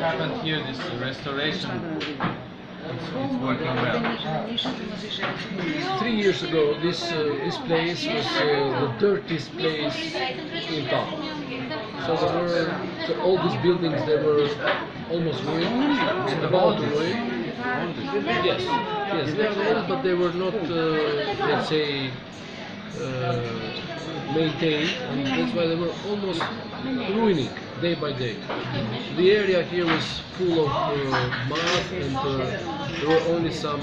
happened here? This restoration, it's working well. 3 years ago, this place was the dirtiest place in town. So all these buildings, they were almost ruined, about to ruin. Yes, they are old, but they were not, let's say, maintained, and that's why they were almost ruining day by day. The area here was full of mud, and there were only some,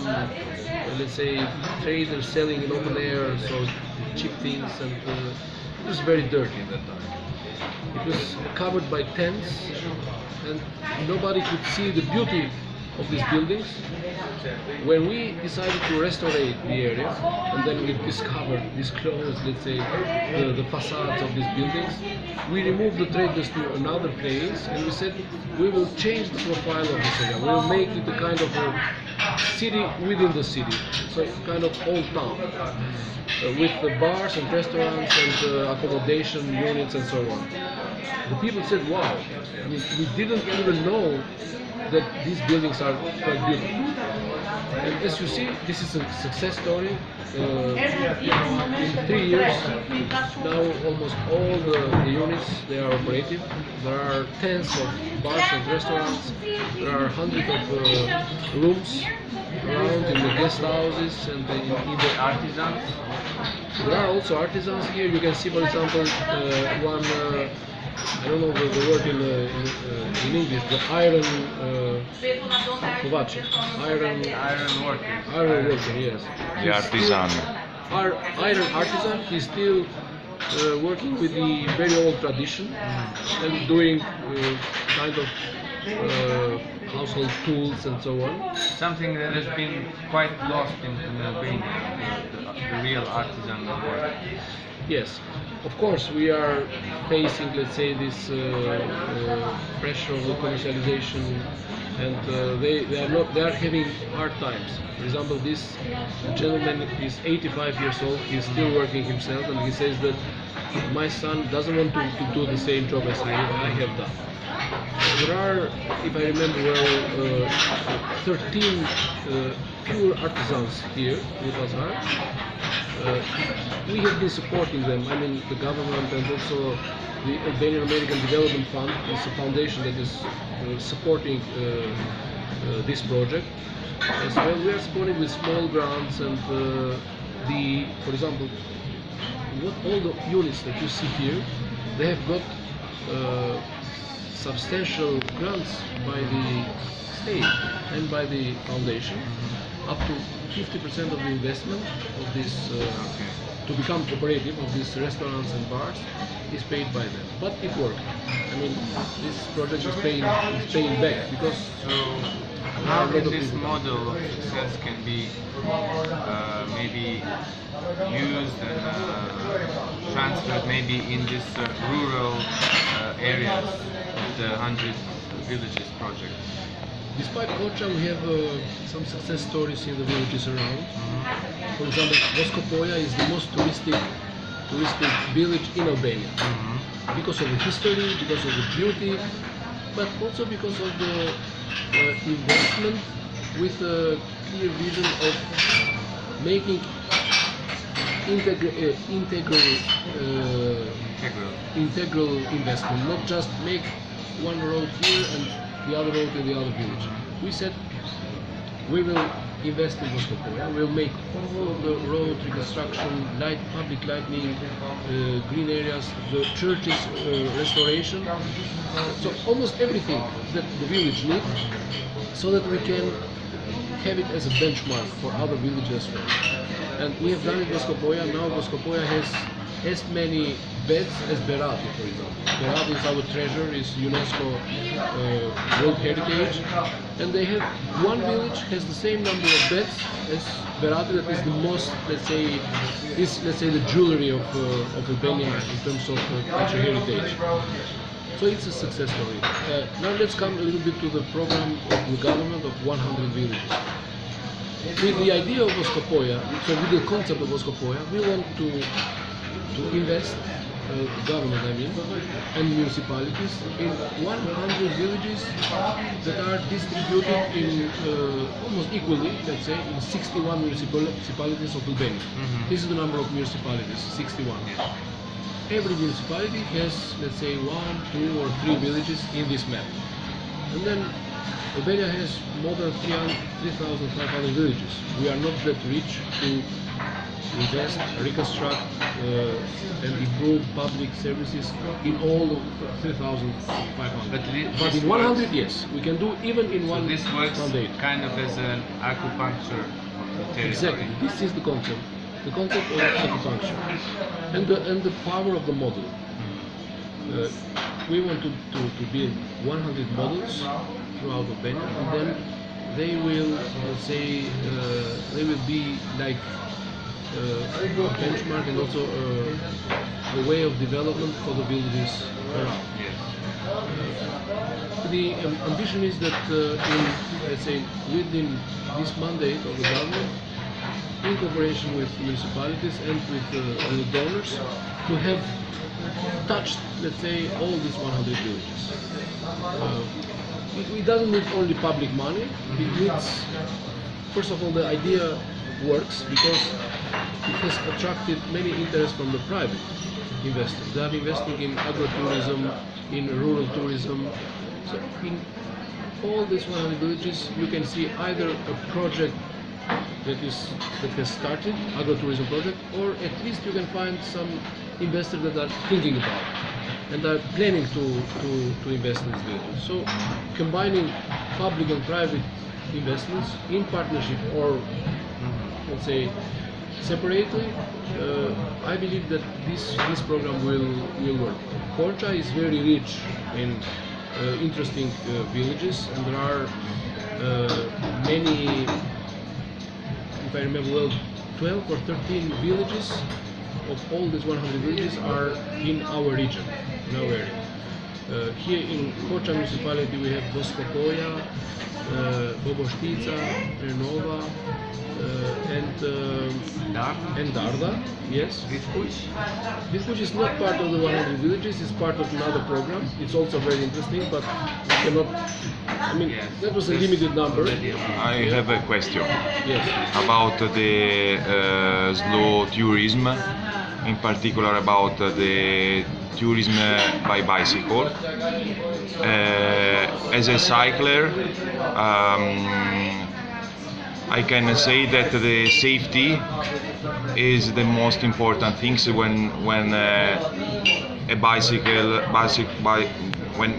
let's say, traders selling in open air, so cheap things, and it was very dirty at that time. It was covered by tents, and nobody could see the beauty of these buildings. When we decided to restore the area, and then we discovered, disclosed, let's say, the facades of these buildings, we removed the traders to another place, and we said we will change the profile of this area. We will make it a kind of a city within the city, so it's kind of old town, with the bars and restaurants and accommodation units and so on. The people said, wow, I mean, we didn't even know that these buildings are quite beautiful. And as you see, this is a success story. In 3 years, now almost all the units, they are operative. There are tens of bars and restaurants. There are hundreds of rooms around in the guest houses and in the artisans. There are also artisans here. You can see, for example, one. I don't know the word in English, the iron worker, yes. The artisan. Our iron artisan, he's still working with the very old tradition and doing kind of household tools and so on. Something that has been quite lost in Albania, the real artisan work. Yes, of course we are facing, let's say, this pressure of the commercialization, and they are having hard times. For example, this gentleman is 85 years old. He's still working himself, and he says that my son doesn't want to do the same job as I have done. There are, if I remember well, 13 pure artisans here with Azhar. We have been supporting them. I mean, the government and also the Albanian American Development Fund is a foundation that is supporting this project. As well, we are supporting with small grants, and for example, all the units that you see here, they have got substantial grants by the state and by the foundation. Up to 50% of the investment of this to become cooperative of these restaurants and bars is paid by them. But it worked. I mean, this project is paying back, because how can this model of success can be maybe used and transferred maybe in this rural areas of the 100 villages project? Despite Korça, we have some success stories in the villages around. For example, Voskopoja is the most touristic village in Albania, because of the history, because of the beauty, but also because of the investment with a clear vision of making integral investment, not just make one road here and the other road in the other village. We said we will invest in Voskopoja, we'll make all of the road reconstruction, public lighting, green areas, the churches restoration, so almost everything that the village needs, so that we can have it as a benchmark for other villages as well. And we have done it in Voskopoja. Now Voskopoja has as many beds as Berati, for example. Berati is our treasure, is UNESCO World Heritage, and they have, one village has the same number of beds as Berati, that is the most, let's say the jewelry of Albania in terms of cultural heritage. So it's a success story. Now let's come a little bit to the program of the government of 100 villages. With the idea of Voskopoja, so with the concept of Voskopoja, we want to invest government, I mean, and municipalities in 100 villages that are distributed in almost equally, let's say, in 61 municipalities of Albania. This is the number of municipalities, 61. Every municipality has, let's say, 1, 2, or 3 villages in this map. And then Albania has more than 3,500 villages. We are not that rich to invest, reconstruct, and improve public services in all of 3,500. But in 100, yes, we can do even in one This works mandate. kind of as an acupuncture of the territory. Exactly. This is the concept. The concept of acupuncture and the power of the model. We want to build 100 models throughout Albania, and then they will, let's say, they will be like a benchmark and also a way of development for the villages around. The ambition is that let's say, within this mandate of the government, in cooperation with municipalities and with the donors, to have touched, let's say, all these 100 villages. It doesn't need only public money. It needs, first of all, the idea works because it has attracted many interest from the private investors. They are investing in agrotourism, in rural tourism. So in all these 100 villages, you can see either a project that has started, agrotourism project, or at least you can find some investors that are thinking about it and are planning to invest in these villages. So combining public and private investments in partnership or, let's say, separately, I believe that this program will work. Korça is very rich in interesting villages, and there are many, if I remember well, 12 or 13 villages of all these 100 villages are in our region, in our area. Here in Korça municipality we have Boskokoja, Boboštica, Renova, and Darda, yes. Vitkuć is not part of the 100 villages, it's part of another program. It's also very interesting, but we cannot, I mean, that was a limited number. I have a question Yes. about the slow tourism, in particular about the tourism by bicycle. As a cycler, I can say that the safety is the most important things when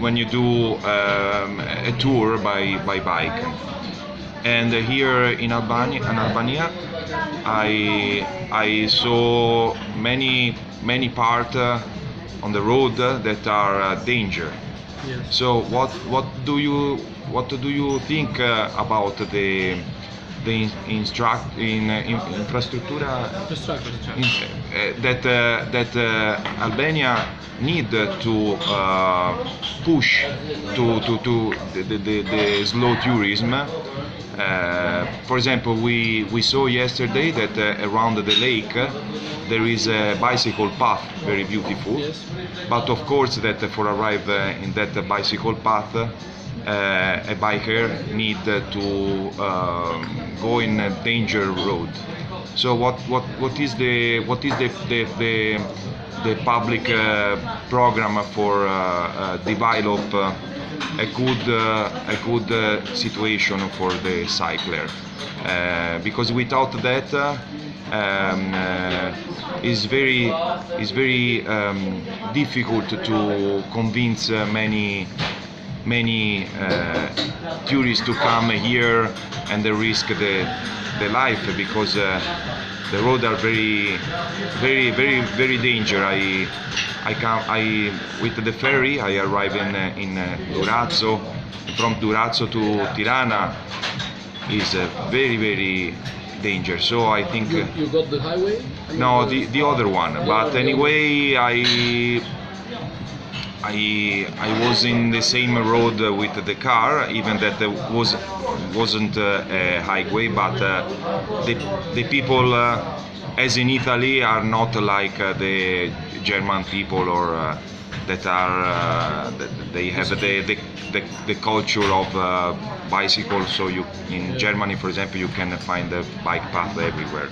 when you do a tour by bike. And here in Albania, I saw many parts on the road that are danger. Yes. So what do you think about the infrastructura that Albania need to push to the slow tourism? For example, we saw yesterday that around the lake there is a bicycle path, very beautiful. Yes. But of course that for arrive in that bicycle path, a biker need to go in a danger road. So what is the public program for develop a good situation for the cycler? Because without that is very difficult to convince many tourists to come here and they risk the life, because the roads are very dangerous. I with the ferry I arrive in Durazzo. From Durazzo to Tirana is very dangerous. So I think You got the highway? no, the other one. But anyway, I was in the same road with the car, even that wasn't a highway, but the people as in Italy, are not like the German people, or that are they have the culture of bicycles. So you in Germany, for example, you can find a bike path everywhere.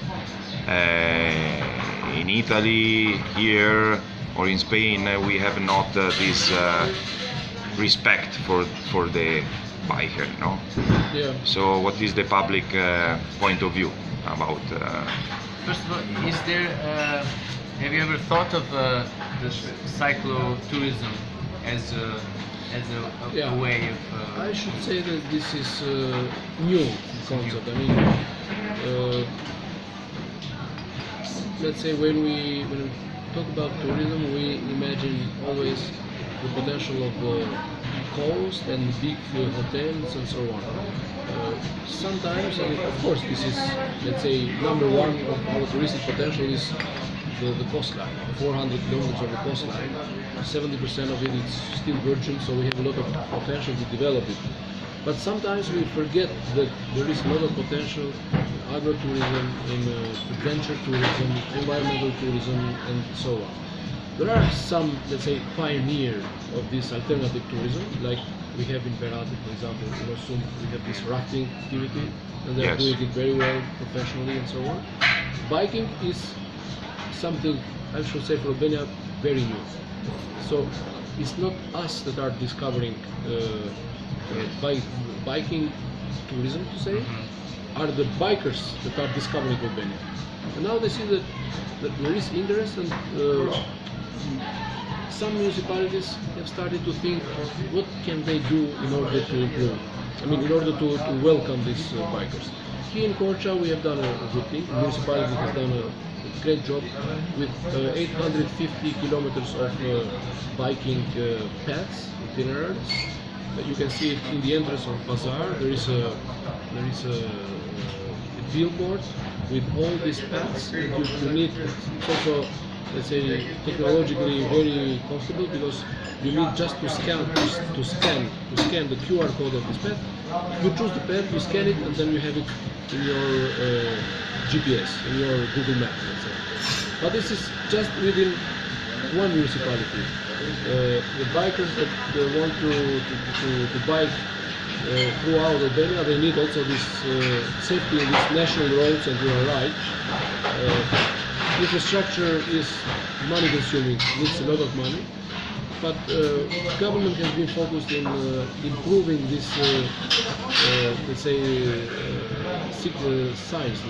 In Italy, here, or in Spain, we have not this respect for the biker, no? Yeah. So what is the public point of view about? First of all, is there? Have you ever thought of the cyclotourism as Yeah. a way of? I should say that this is new concept. I mean, let's say when we talk about tourism, we imagine always the potential of coast and big hotels and so on. Sometimes, and of course, this is, let's say, number one of our touristic potential is the coastline, 400 kilometers of the coastline. 70% of it is still virgin, so we have a lot of potential to develop it. But sometimes we forget that there is a lot of potential in agro-tourism, in adventure tourism, environmental tourism, and so on. There are some, let's say, pioneers of this alternative tourism, like we have in Perate, for example, in Osum, we have this rafting activity, and they're Yes. doing it very well professionally and so on. Biking is something, I should say, for Albania, very new. So it's not us that are discovering biking tourism, to say, are the bikers that are discovering Albania. And now they see that there is interest, and some municipalities have started to think what can they do in order to improve, I mean in order to welcome these bikers. Here in Korça we have done a good thing. The municipality has done a great job with 850 kilometers of biking paths, itineraries. You can see it in the entrance of Bazaar. There is a billboard with all these paths. You need, it's also, let's say, technologically very comfortable, because you need just to scan the QR code of this path. You choose the path, you scan it, and then you have it in your GPS, in your Google Map, let's say. But this is just within one municipality. The bikers that want to bike throughout Albania, they need also this safety in these national roads, and you are right. Infrastructure is money consuming, needs a lot of money, but government has been focused in improving this, let's say, science,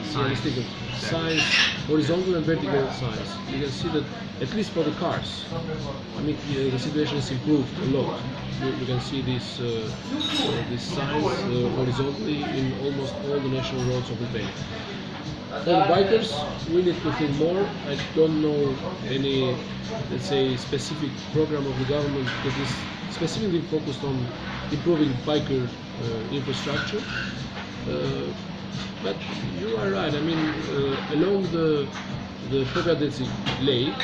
horizontal and vertical science. You can see that at least for the cars, I mean, the situation is improved a lot. You can see this science horizontally in almost all the national roads of Albania. For the bikers, we need to think more. I don't know any, let's say, specific program of the government that is specifically focused on improving biker infrastructure. But you are right. I mean, along the Pogradeci lake,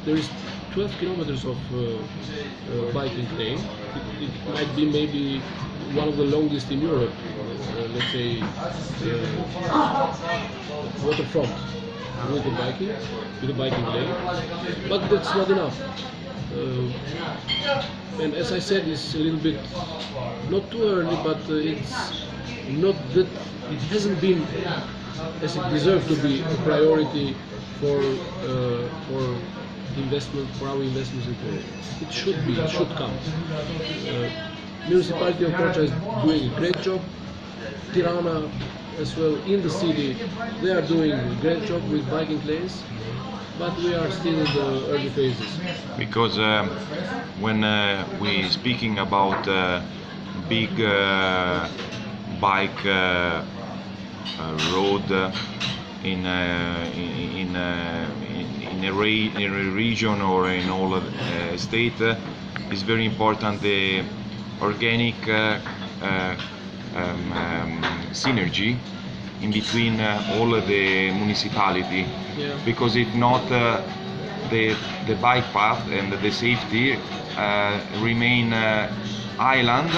there is 12 kilometers of biking lane. It might be maybe one of the longest in Europe. Let's say waterfront with the biking lane. But that's not enough. And as I said, it's a little bit not too early, but it's not that it hasn't been as it deserves to be a priority for investment, for our investments in tourism. It should be, it should come. Municipality of Korça is doing a great job. Tirana as well in the city, they are doing a great job with biking lanes, but we are still in the early phases. Because when we speaking about big bike road in a region or in all state, it's very important the organic synergy in between all the municipality. Yeah. Because if not, the bike path and the safety remain island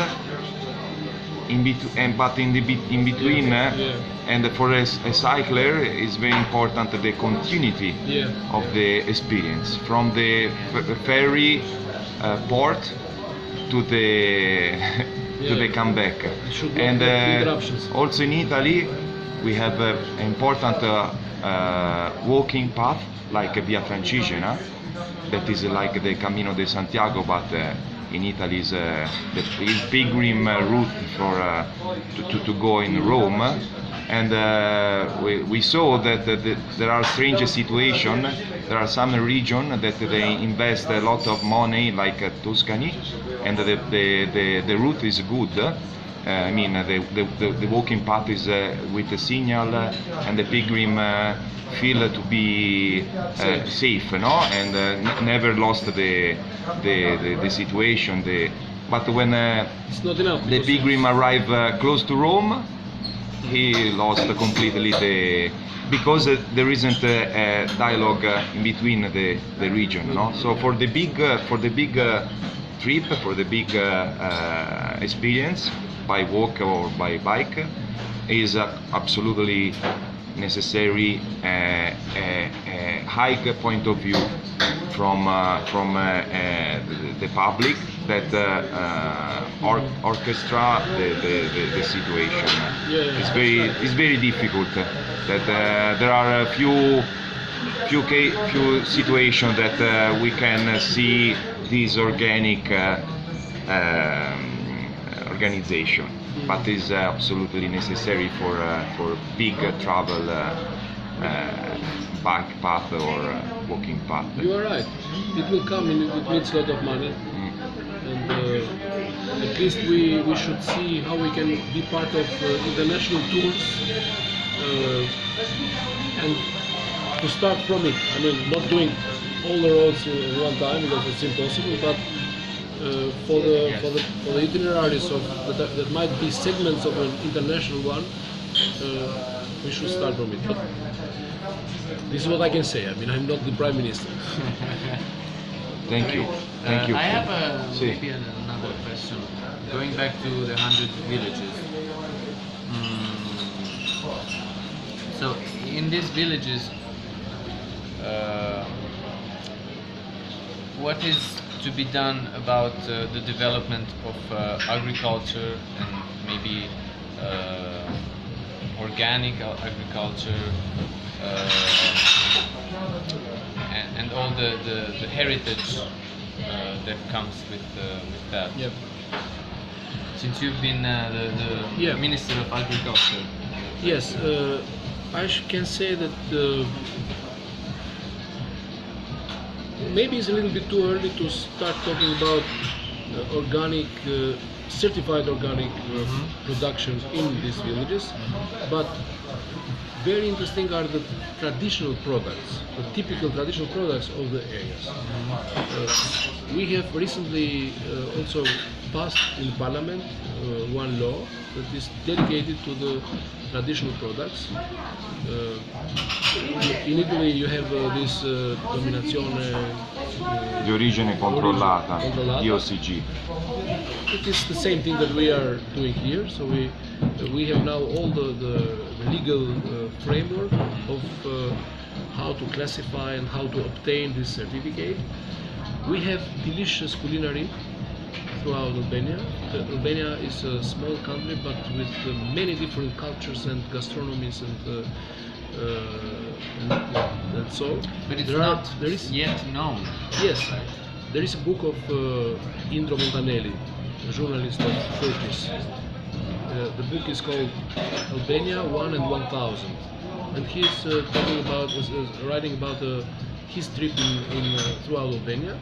but in between, and for a cycler, it's very important the continuity of the experience from the ferry port to the to the comeback. And also in Italy, we have an important walking path like Via Francigena, that is like the Camino de Santiago, but in Italy is the pilgrim route for to go in Rome. And we saw that there are strange situations. There are some regions that they invest a lot of money, like Tuscany, and the route is good. I mean, the walking path is with the signal, and the pilgrim feel to be safe, no? And never lost the situation. But when it's not enough, the pilgrim arrive close to Rome, he lost completely because there isn't a dialogue in between the region, no? So for the big trip, for the big experience by walk or by bike, is absolutely necessary a high point of view from the public that orchestra the situation. It's very difficult. That there are a few situations that we can see this organic organization, but is absolutely necessary for big travel bike path or walking path. You are right. It will come and it needs a lot of money. And at least we should see how we can be part of international tours and to start from it. I mean, not doing all the roads in one time because it's impossible, but for the itineraries of that might be segments of an international one, we should start from it. But this is what I can say. I mean, I'm not the Prime Minister. Thank you. Thank you. I have maybe another question. Going back to the 100 villages. So in these villages, what is to be done about the development of agriculture and maybe organic agriculture and all the heritage that comes with that? Yep. Since you've been the Minister of Agriculture. Yes, I can say that maybe it's a little bit too early to start talking about organic, certified organic production in these villages, but very interesting are the traditional products, the typical traditional products of the areas. We have recently also passed in Parliament one law that is dedicated to the traditional products. In Italy you have this dominazione di origine controllata, DOCG. It is the same thing that we are doing here. So we have now all the legal framework of how to classify and how to obtain this certificate. We have delicious culinary throughout Albania. Albania is a small country, but with many different cultures and gastronomies and so. But it's not yet known. Yes, there is a book of Indro Montanelli, a journalist of 30s. The book is called Albania 1 and 1000, and he's talking about, writing about his trip in throughout Albania.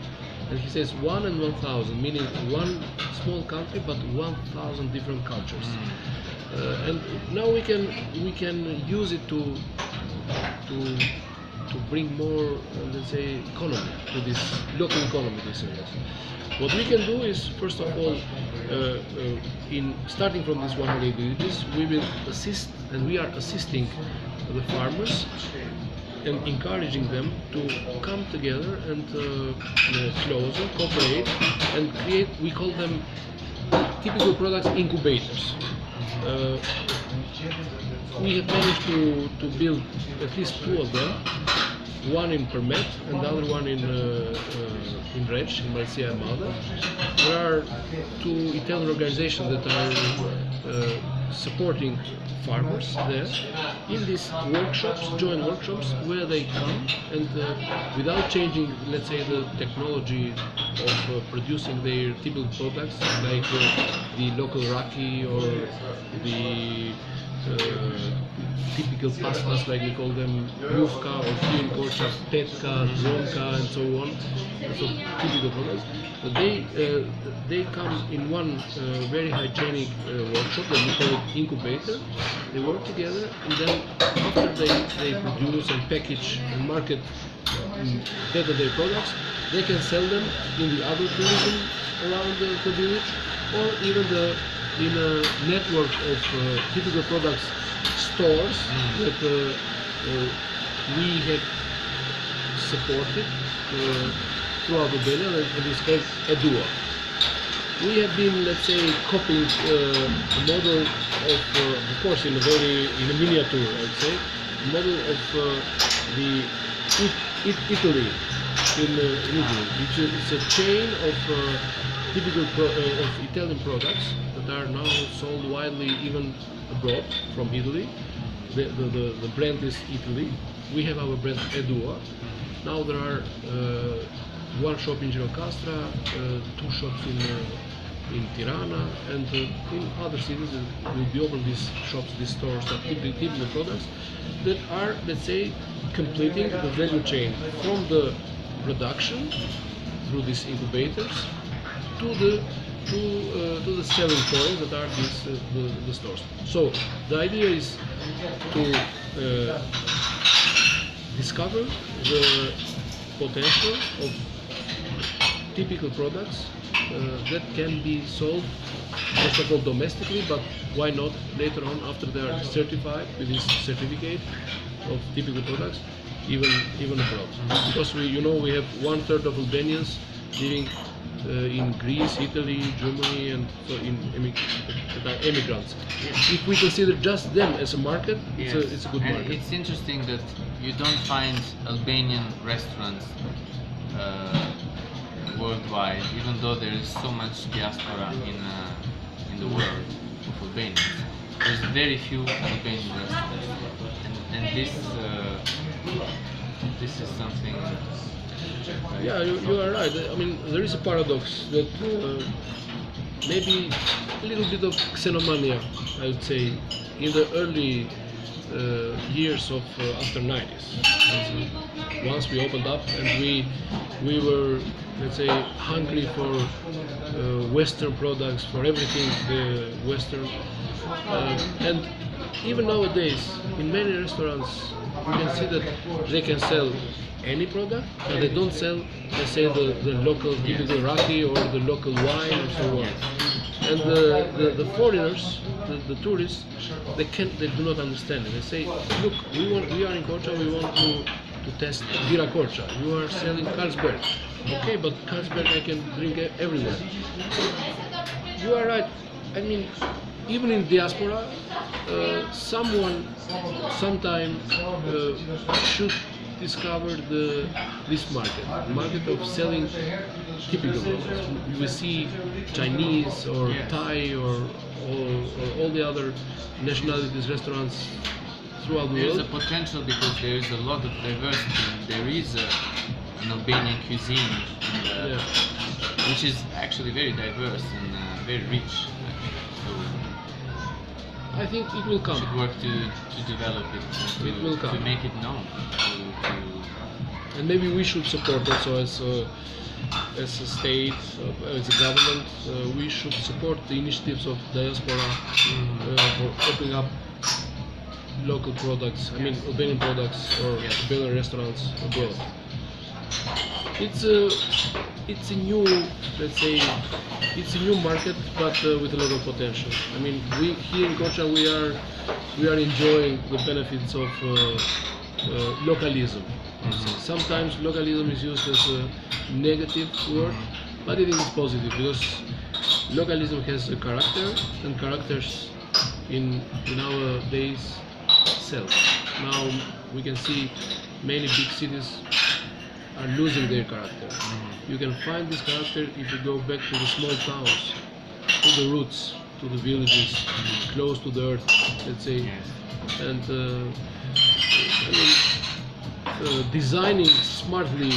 And he says 1 and 1000, meaning one small country but 1000 different cultures. And now we can use it to bring more, let's say, economy to this local economy to these areas. What we can do is, first of all, in starting from these 100 villages, we will assist, and we are assisting the farmers and encouraging them to come together and closer, cooperate, and create, we call them typical products incubators. We have managed to build at least 2 of them. One in Permet and the other one in Reg, in Marcia and Malta. There are 2 Italian organizations that are supporting farmers there in these workshops, joint workshops, where they come and without changing, let's say, the technology of producing their typical products, like the local raki or the typical pastas, like we call them, Jufka, or here in Korça, Petka, Zonka, and so on. So typical products. But they come in one very hygienic workshop that we call it incubator. They work together, and then after they produce and package and market better their products, they can sell them in the other tourism around the village, or even in a network of typical products stores that we have supported throughout Albania, and it's called Edua. We have been, let's say, copying a model of course, in a miniature, I'd say, a model of the Italy in Italy, which is a chain of typical of Italian products that are now sold widely even abroad from Italy. The brand is Italy. We have our brand Edua. Now there are 1 shop in Girocastra, 2 shops in Tirana, and in other cities will be open these shops, these stores of typical products that are, let's say, completing the value chain from the production through these incubators to the selling points that are these the stores. So the idea is to discover the potential of typical products that can be sold, first of all, domestically, but why not later on, after they are certified with this certificate of typical products, even abroad. Because we have 1/3 of Albanians living in Greece, Italy, Germany, and so that are immigrants. If we consider just them as a market, it's a good market. It's interesting that you don't find Albanian restaurants worldwide, even though there is so much diaspora in the world of Albanians. There's very few Albanian restaurants, and this is something. Yeah, you are right. I mean, there is a paradox that maybe a little bit of xenomania, I would say, in the early years of after 90s. Once we opened up and we were, let's say, hungry for Western products, for everything Western, and even nowadays in many restaurants you can see that they can sell any product, but they don't sell, let's say, the local typical raki or the local wine or so on. And the foreigners, the tourists, they do not understand it. They say, look, we are in Korça, we want to test Bira Korça. You are selling Carlsberg. Okay, but Carlsberg I can drink everywhere. You are right. I mean, even in diaspora, someone sometime should discover this market of selling typical products. You will see Chinese or Thai or all the other nationalities restaurants throughout the world. There's a potential because there is a lot of diversity. There is an Albanian cuisine, which is actually very diverse and very rich. So I think it will come. We should work to develop it. It will come. To make it known. And maybe we should support also as a state, as a government. We should support the initiatives of diaspora for opening up local products. I mean, Albanian products or Albanian restaurants abroad. It's a new, let's say, it's a new market, but with a lot of potential. I mean, we here in Korça we are enjoying the benefits of localism. Sometimes localism is used as a negative word, but it is positive because localism has a character, and characters in our days sell. Now we can see many big cities are losing their character. You can find this character if you go back to the small towns, to the roots, to the villages, close to the earth, let's say. Yes. And designing smartly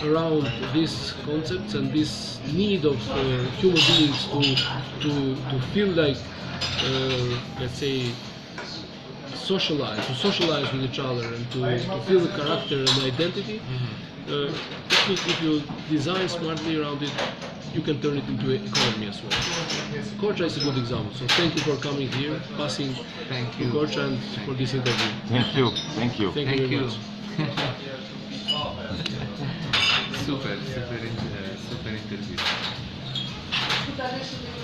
around these concepts and this need of human beings to feel like, let's say, to socialize with each other and to feel the character and identity. If you design smartly around it, you can turn it into an economy as well. Korça is a good example. So thank you for coming here, passing Thank to you. Korça and for this interview. Thank you. Thank you. Thank you Thank very you. much. Super interview.